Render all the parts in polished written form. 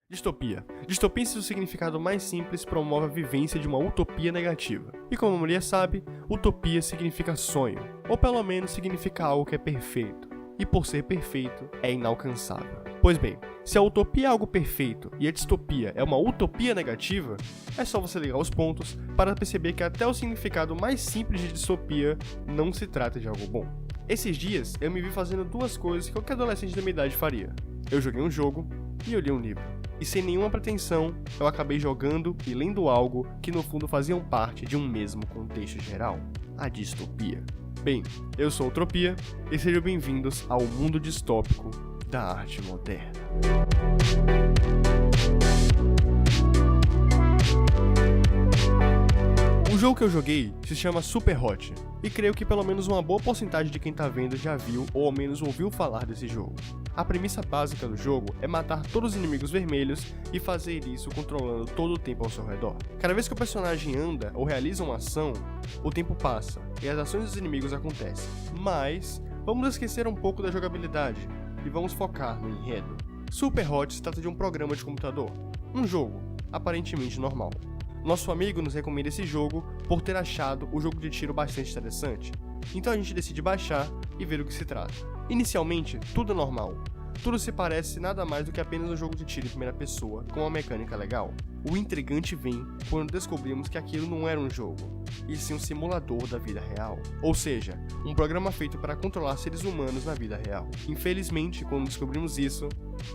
Distopia. Distopia, em seu significado mais simples, promove a vivência de uma utopia negativa. E como a maioria sabe, utopia significa sonho, ou pelo menos significa algo que é perfeito. E por ser perfeito, é inalcançável. Pois bem, se a utopia é algo perfeito e a distopia é uma utopia negativa, é só você ligar os pontos para perceber que até o significado mais simples de distopia não se trata de algo bom. Esses dias, eu me vi fazendo duas coisas que qualquer adolescente da minha idade faria. Eu joguei um jogo e eu li um livro. E sem nenhuma pretensão, eu acabei jogando e lendo algo que no fundo faziam parte de um mesmo contexto geral, a distopia. Bem, eu sou o Tropia e sejam bem-vindos ao mundo distópico da arte moderna. O jogo que eu joguei se chama Super Hot, e creio que pelo menos uma boa porcentagem de quem tá vendo já viu ou ao menos ouviu falar desse jogo. A premissa básica do jogo é matar todos os inimigos vermelhos e fazer isso controlando todo o tempo ao seu redor. Cada vez que o personagem anda ou realiza uma ação, o tempo passa e as ações dos inimigos acontecem. Mas vamos esquecer um pouco da jogabilidade e vamos focar no enredo. Super Hot se trata de um programa de computador, um jogo aparentemente normal. Nosso amigo nos recomenda esse jogo por ter achado o jogo de tiro bastante interessante, então a gente decide baixar e ver o que se trata. Inicialmente, tudo é normal. Tudo se parece nada mais do que apenas um jogo de tiro em primeira pessoa, com uma mecânica legal. O intrigante vem quando descobrimos que aquilo não era um jogo, e sim um simulador da vida real. Ou seja, um programa feito para controlar seres humanos na vida real. Infelizmente, quando descobrimos isso,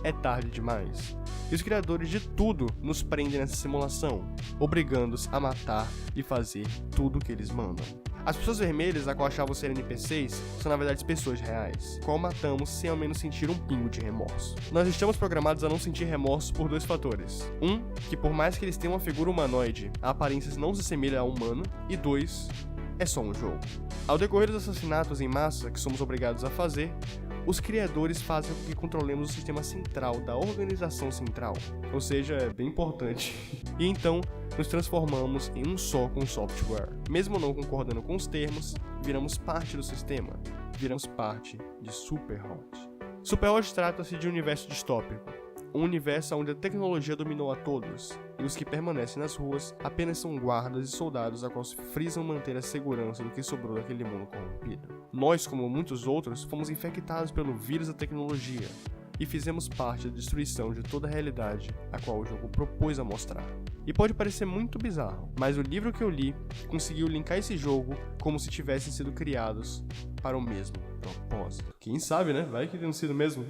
é tarde demais. E os criadores de tudo nos prendem nessa simulação, obrigando-os a matar e fazer tudo o que eles mandam. As pessoas vermelhas, a qual achavam ser NPCs, são na verdade pessoas reais, qual matamos sem ao menos sentir um pingo de remorso. Nós estamos programados a não sentir remorso por dois fatores. Um, que por mais que eles tenham uma figura humanoide, a aparência não se assemelha a humana, e dois, é só um jogo. Ao decorrer dos assassinatos em massa que somos obrigados a fazer, os criadores fazem com que controlemos o sistema central da organização central, ou seja, é bem importante. E então, nos transformamos em um só com o software. Mesmo não concordando com os termos, viramos parte do sistema, viramos parte de Super Hot. Super Hot trata-se de um universo distópico, um universo onde a tecnologia dominou a todos, e os que permanecem nas ruas apenas são guardas e soldados a qual se frisam manter a segurança do que sobrou daquele mundo corrompido. Nós, como muitos outros, fomos infectados pelo vírus da tecnologia, e fizemos parte da destruição de toda a realidade a qual o jogo propôs a mostrar. E pode parecer muito bizarro, mas o livro que eu li conseguiu linkar esse jogo como se tivessem sido criados para o mesmo propósito. Quem sabe, né? Vai que tenham sido mesmo.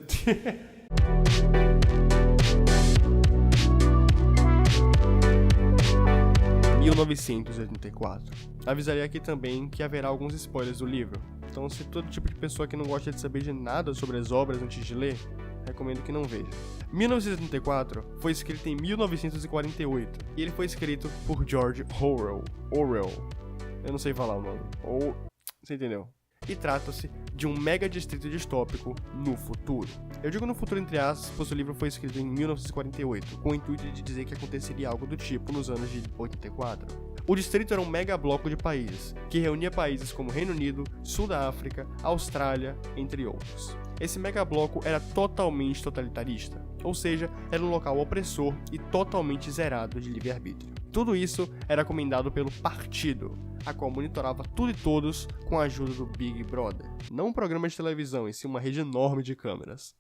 1984. Avisarei aqui também que haverá alguns spoilers do livro, então se todo tipo de pessoa que não gosta de saber de nada sobre as obras antes de ler, recomendo que não veja. 1984 foi escrito em 1948 e ele foi escrito por George Orwell. Eu não sei falar o nome. Você entendeu? E trata-se de um mega distrito distópico no futuro. Eu digo no futuro entre aspas, pois o livro foi escrito em 1948, com o intuito de dizer que aconteceria algo do tipo nos anos de 84. O distrito era um mega bloco de países, que reunia países como Reino Unido, Sul da África, Austrália, entre outros. Esse mega bloco era totalmente totalitarista, ou seja, era um local opressor e totalmente zerado de livre-arbítrio. Tudo isso era comandado pelo partido, a qual monitorava tudo e todos com a ajuda do Big Brother. Não um programa de televisão, e sim uma rede enorme de câmeras.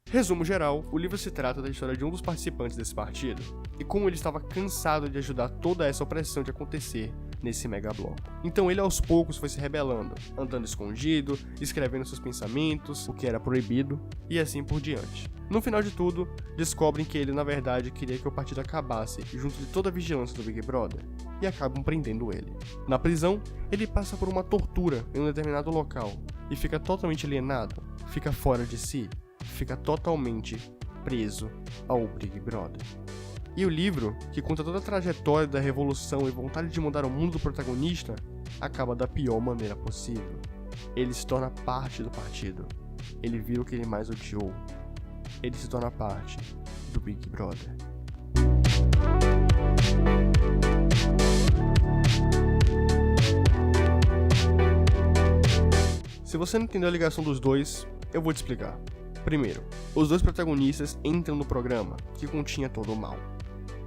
Resumo geral, o livro se trata da história de um dos participantes desse partido, e como ele estava cansado de ajudar toda essa opressão de acontecer nesse megabloco. Então ele aos poucos foi se rebelando, andando escondido, escrevendo seus pensamentos, o que era proibido, e assim por diante. No final de tudo, descobrem que ele na verdade queria que o partido acabasse junto de toda a vigilância do Big Brother, e acabam prendendo ele. Na prisão, ele passa por uma tortura em um determinado local, e fica totalmente alienado, fica fora de si, fica totalmente preso ao Big Brother. E o livro, que conta toda a trajetória da revolução e vontade de mudar o mundo do protagonista, acaba da pior maneira possível. Ele se torna parte do partido. Ele vira o que ele mais odiou. Ele se torna parte do Big Brother. Se você não entendeu a ligação dos dois, eu vou te explicar. Primeiro, os dois protagonistas entram no programa, que continha todo o mal.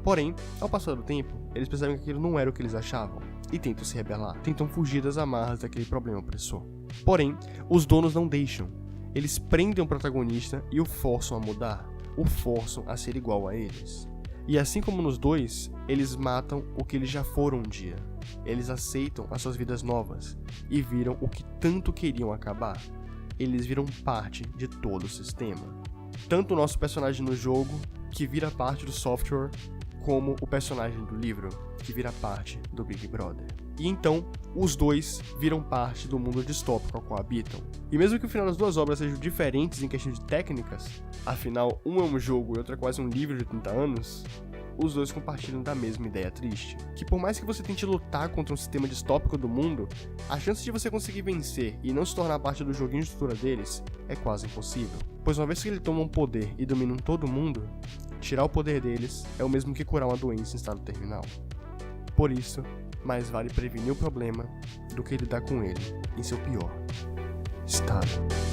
Porém, ao passar do tempo, eles percebem que aquilo não era o que eles achavam, e tentam se rebelar, tentam fugir das amarras daquele problema opressor. Porém, os donos não deixam. Eles prendem o protagonista e o forçam a mudar, o forçam a ser igual a eles. E assim como nos dois, eles matam o que eles já foram um dia. Eles aceitam as suas vidas novas e viram o que tanto queriam acabar. Eles viram parte de todo o sistema. Tanto o nosso personagem no jogo, que vira parte do software, como o personagem do livro, que vira parte do Big Brother. E então, os dois viram parte do mundo distópico ao qual habitam. E mesmo que o final das duas obras sejam diferentes em questão de técnicas, afinal, um é um jogo e outro é quase um livro de 30 anos, os dois compartilham da mesma ideia triste. Que por mais que você tente lutar contra um sistema distópico do mundo, a chance de você conseguir vencer e não se tornar parte do joguinho de estrutura deles é quase impossível. Pois uma vez que eles tomam poder e dominam todo mundo, tirar o poder deles é o mesmo que curar uma doença em estado terminal. Por isso, mais vale prevenir o problema do que lidar com ele em seu pior estado.